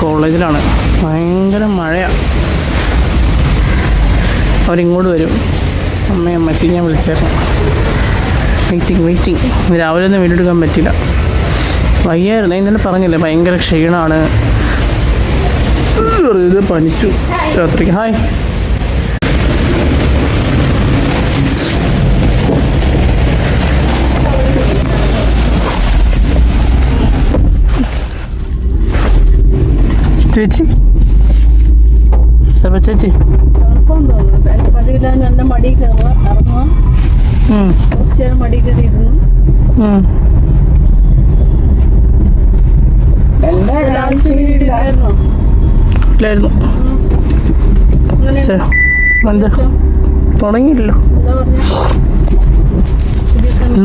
കോളേജിലാണ്. ഭയങ്കര മഴയാണ്. അവരിങ്ങോട്ട് വരും. അമ്മച്ചി ഞാൻ വിളിച്ചേക്കാം. വെയിറ്റിംഗ്. രാവിലെ ഒന്നും വീഡിയോ എടുക്കാൻ പറ്റില്ല. വയ്യായിരുന്നു. ഇന്നലെ പറഞ്ഞില്ലേ ഭയങ്കര ക്ഷീണമാണ്. ഇത് പനിച്ചു രാത്രിക്ക്. ഹായ്. ചേച്ചി ചേച്ചി മടി കയറുക ഇറങ്ങുക. കുറച്ച് മടി കയറിയിരുന്നു. തുടങ്ങിയില്ലല്ലോ.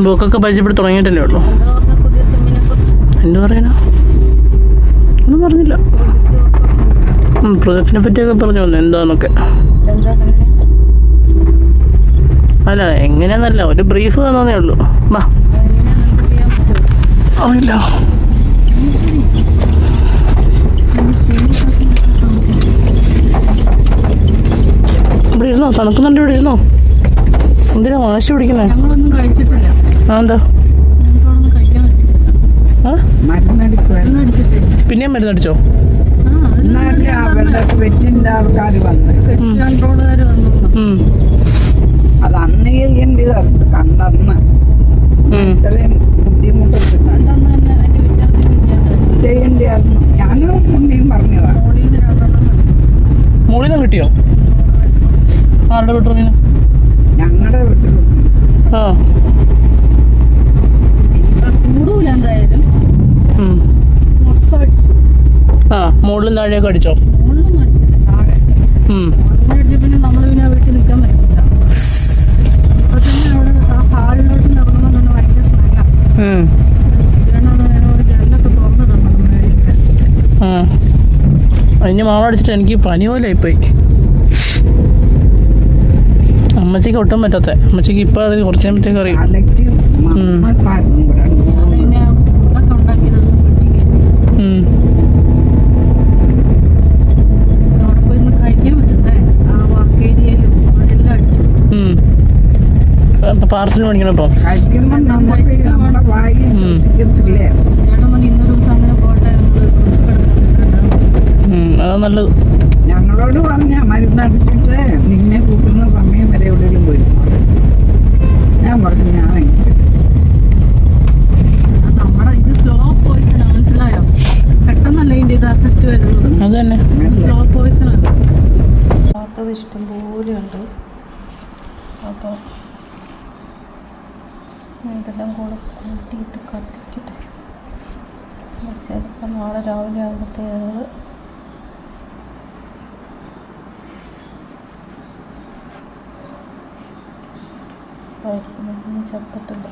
ബുക്കൊക്കെ പരിചയപ്പെട്ട് തുടങ്ങിയിട്ടല്ലേ ഉള്ളൂ. എന്ത് പറയാനാ ഒന്നും പറഞ്ഞില്ല. പ്രൊജക്റ്റിനെ പറ്റിയൊക്കെ പറഞ്ഞു വന്നു എന്താന്നൊക്കെ. അല്ല എങ്ങനെയാന്നല്ല, ഒരു ബ്രീഫ് തന്നേ ഉള്ളൂ. വാ അറിയില്ല. ഇവിടെ ഇരുന്നോ? തണുക്കുന്നുണ്ട്. ഇവിടെ ഇരുന്നോ? എന്തിനാ വാശി പിടിക്കുന്നേ? എന്താ പിന്നെയും മരുന്നടിച്ചോ? അത് അന്ന് ചെയ്യേണ്ടതായിരുന്നു. കണ്ടന്ന് ബുദ്ധിമുട്ട് ചെയ്യേണ്ടിയായിരുന്നു. ഞാനും മുന്നേയും പറഞ്ഞതാണ്. മോളിൽ നിന്ന് കിട്ടിയോ? ആരുടെ ബെഡ്റൂമിന്? ഞങ്ങളുടെ വീട്ടിൽ. കൂടൂല എന്തായാലും. മുകളിലും താഴെയൊക്കെ അടിച്ചോ? മുകളിലൊന്നും അടിച്ചില്ല, താഴെ. അടിച്ച പിന്നെ നമ്മൾ പിന്നെ വീട്ടിൽ നിൽക്കാൻ പറ്റില്ല. ഇപ്പൊ തന്നെ അവിടെ ആ ഹാളിലോട്ട് ഇറങ്ങുമ്പോൾ തന്നെ ഭയങ്കര സ്മെല്ലാണ്. ജനലൊക്കെ തുറന്നിടണം. അതിന് മാവ അടിച്ചിട്ട് എനിക്ക് പനി പോലെ ആയിപ്പോയി. അമ്മച്ചിക്ക് ഒട്ടും പറ്റാത്ത. അമ്മച്ചിക്ക് ഇപ്പൊ അത് കുറച്ച് കഴിയുമ്പോഴത്തേക്ക് അറിയും. പാർസൽ മേടിക്കണം. അതാ നല്ലത്. ഞങ്ങളോട് പറഞ്ഞ മരുന്നടിച്ചിട്ട് നിന്നെ കൂട്ടുന്ന സമയം വരെ എവിടെയും പോയി. ഞാൻ പറഞ്ഞു ഞാൻ നമ്മുടെ ഇത് സ്ലോ പോയിസൺ, മനസ്സിലായോ? പെട്ടെന്നല്ല ഇതിന്റെ ഇത് എഫക്റ്റ് വരുന്നത്. അത് തന്നെ സ്ലോ പോയിസൺ. അത് ഇഷ്ടം പോലെ ഉണ്ട്. അപ്പോൾ ഇതെല്ലാം കൂടെ കൂട്ടിയിട്ട് കത്തിക്കട്ടെ. ചിലപ്പോൾ നാളെ രാവിലെ ആകുമ്പോഴത്തേക്ക് കഴിക്കുന്നതൊന്നും ചത്തിട്ടില്ല.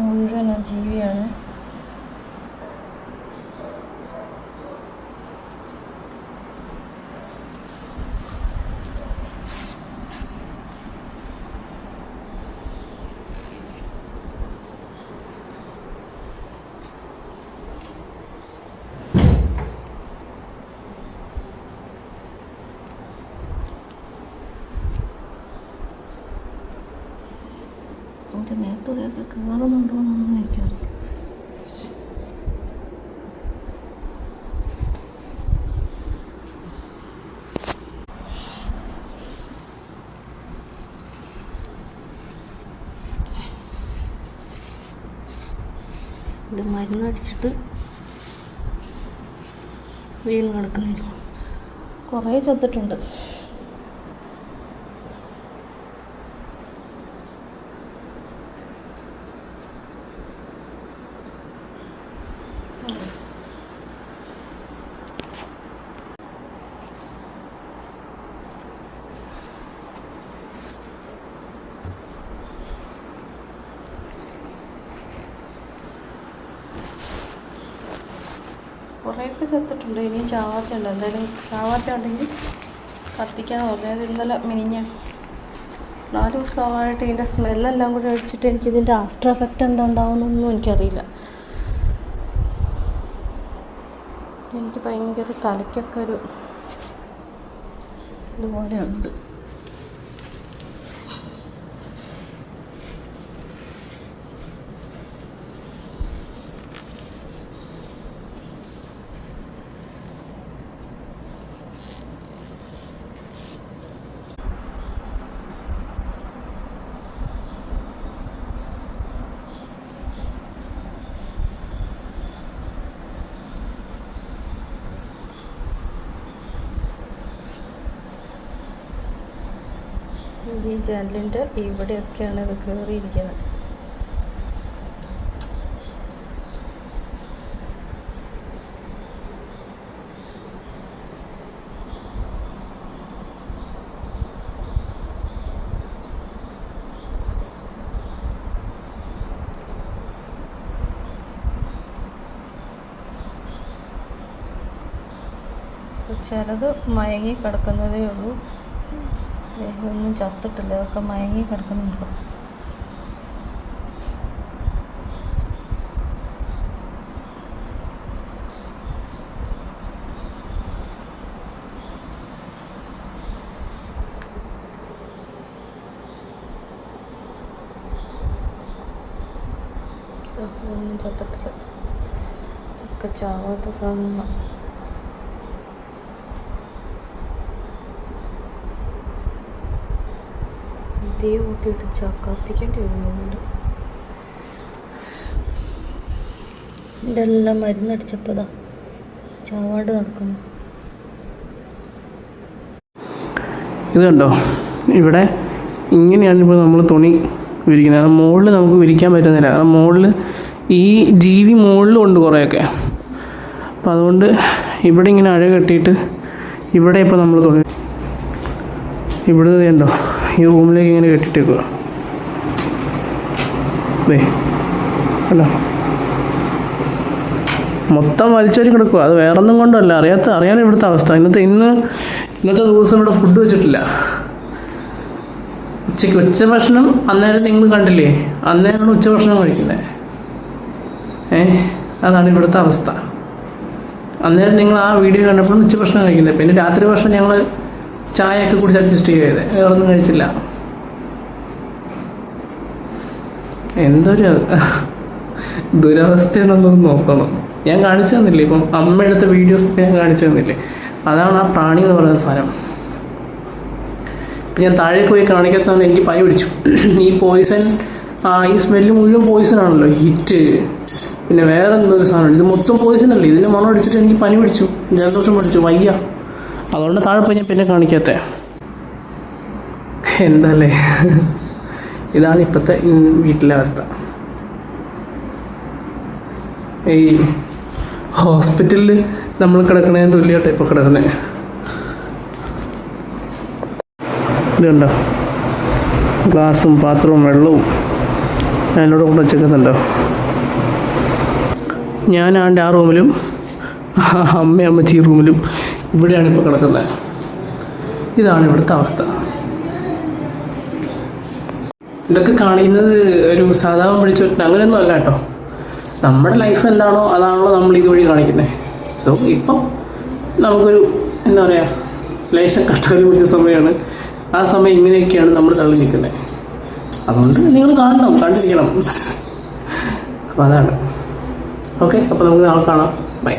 മുഴുവൻ ജീവിയാണ്. അതിൻ്റെ മേത്തൂടെയൊക്കെ കയറുന്നുണ്ടോ എന്നൊന്നും എനിക്കറിയില്ല. ഇത് മരുന്നടിച്ചിട്ട് വീണ് കിടക്കുന്നില്ല. കുറേ ചത്തിട്ടുണ്ട്. കുറേയൊക്കെ ചത്തിട്ടുണ്ട്. ഇനിയും ചാവാത്തയുണ്ട്. എന്തായാലും ചാവാത്ത ഉണ്ടെങ്കിൽ കത്തിക്കാൻ പറഞ്ഞത്. ഇന്നലെ മിനിഞ്ഞ 4 ദിവസമായിട്ട് ഇതിൻ്റെ സ്മെല്ലെല്ലാം കൂടി അടിച്ചിട്ട് എനിക്കിതിൻ്റെ ആഫ്റ്റർ എഫക്റ്റ് എന്താ ഉണ്ടാവുന്നൊന്നും എനിക്കറിയില്ല. എനിക്ക് ഭയങ്കര തലയ്ക്കൊക്കെ ഒരു ഇതുപോലെ ഉണ്ട്. ഈ ജനലിൻ്റെ ഇവിടെയൊക്കെയാണ് ഇത് കയറിയിരിക്കുന്നത്. ചിലത് മയങ്ങി കിടക്കുന്നതേ ഉള്ളൂ. ഒന്നും ചത്തിട്ടില്ല, അതൊക്കെ മയങ്ങി കിടക്കുന്നുണ്ടോ. ഒന്നും ചത്തിട്ടില്ല, ഇതൊക്കെ ചാവാത്ത സാധനങ്ങളാണ്. തീ കൂട്ടിയിട്ട് കത്തിക്കേണ്ടി വരുന്നുണ്ട്. ഇതെല്ലാം മരുന്നടിച്ചപ്പോൾ ചാവാട് നടക്കുന്നു. ഇത് കണ്ടോ, ഇവിടെ ഇങ്ങനെയാണ് ഇപ്പോൾ നമ്മൾ തുണി വിരിക്കുന്നത്. കാരണം മുകളിൽ നമുക്ക് വിരിക്കാൻ പറ്റുന്നില്ല. കാരണം മുകളിൽ ഈ ജീവി മുകളിലുണ്ട് കുറേയൊക്കെ. അപ്പം അതുകൊണ്ട് ഇവിടെ ഇങ്ങനെ അഴ കെട്ടിയിട്ട് ഇവിടെ ഇപ്പോൾ നമ്മൾ തുണി ഇവിടെ ഉണ്ടോ ഈ റൂമിലേക്ക് ഇങ്ങനെ കെട്ടിയിട്ടേക്കുക. അല്ല, മൊത്തം വലിച്ചൊരു കിടക്കുക. അത് വേറൊന്നും കൊണ്ടല്ല, അറിയാലോ ഇവിടുത്തെ അവസ്ഥ. ഇന്നത്തെ ദിവസം ഇവിടെ ഫുഡ് വെച്ചിട്ടില്ല. ഉച്ചഭക്ഷണം അന്നേരം നിങ്ങൾ കണ്ടില്ലേ, അന്നേരമാണ് ഉച്ചഭക്ഷണം കഴിക്കുന്നത്. അതാണ് ഇവിടുത്തെ അവസ്ഥ. അന്നേരം നിങ്ങൾ ആ വീഡിയോ കണ്ടപ്പോഴും ഉച്ചഭക്ഷണം കഴിക്കുന്നത്. പിന്നെ രാത്രി ഭക്ഷണം ഞങ്ങൾ ചായയൊക്കെ കുടിച്ച് അഡ്ജസ്റ്റ് ചെയ്തത്, വേറൊന്നും കഴിച്ചില്ല. എന്തൊരു ദുരവസ്ഥ എന്നുള്ളത് നോക്കണം. ഞാൻ കാണിച്ചു തന്നില്ലേ, ഇപ്പം അമ്മയെടുത്ത വീഡിയോസൊക്കെ ഞാൻ കാണിച്ചു തന്നില്ലേ. അതാണ് ആ പ്രാണി എന്ന് പറയുന്ന സാധനം. ഇപ്പം ഞാൻ താഴേക്ക് പോയി കാണിക്കാത്തതാണ് എനിക്ക് പനി പിടിച്ചു. ഈ പോയിസൺ, ഈ സ്മെല്ല് മുഴുവൻ പോയിസൺ ആണല്ലോ, ഹിറ്റ്. പിന്നെ വേറെ എന്തൊരു സാധനം, ഇത് മൊത്തം പോയിസൺ അല്ലേ. ഇതിൻ്റെ മണം അടിച്ചിട്ട് എനിക്ക് പനി പിടിച്ചു, ജലദോഷം പിടിച്ചു, വയ്യ. അതുകൊണ്ട് താഴെ പോയി ഞാൻ പിന്നെ കാണിക്കാത്ത. എന്തല്ലേ, ഇതാണ് ഇപ്പോഴത്തെ വീട്ടിലെ അവസ്ഥ. ഈ ഹോസ്പിറ്റലിൽ നമ്മൾ കിടക്കണതിന് തുല്യമായിട്ട് ഇപ്പോൾ കിടക്കുന്നത്. ഇതുണ്ടോ, ഗ്ലാസും പാത്രവും വെള്ളവും എന്നോട് കൊണ്ട് വെച്ചേക്കുന്നുണ്ടോ. ഞാനാണ്ട് ആ റൂമിലും അമ്മച്ചി ഈ റൂമിലും ഇവിടെയാണ് ഇപ്പോൾ കിടക്കുന്നത്. ഇതാണ് ഇവിടുത്തെ അവസ്ഥ. ഇതൊക്കെ കാണിക്കുന്നത് ഒരു സാധാരണ പിടിച്ചിട്ട് അങ്ങനെയൊന്നും അല്ല കേട്ടോ. നമ്മുടെ ലൈഫ് എന്താണോ അതാണല്ലോ നമ്മൾ ഇതുവഴി കാണിക്കുന്നത്. സോ ഇപ്പം നമുക്കൊരു എന്താ പറയുക, ലേശം കഷ്ടകാലം പിടിച്ച സമയമാണ്. ആ സമയം ഇങ്ങനെയൊക്കെയാണ് നമ്മൾ തള്ളി നിൽക്കുന്നത്. അതുകൊണ്ട് നിങ്ങൾ കാണണം, കണ്ടിരിക്കണം. അപ്പോൾ അതാണ്. ഓക്കെ, അപ്പോൾ നമുക്ക് നാളെ കാണാം. ബൈ.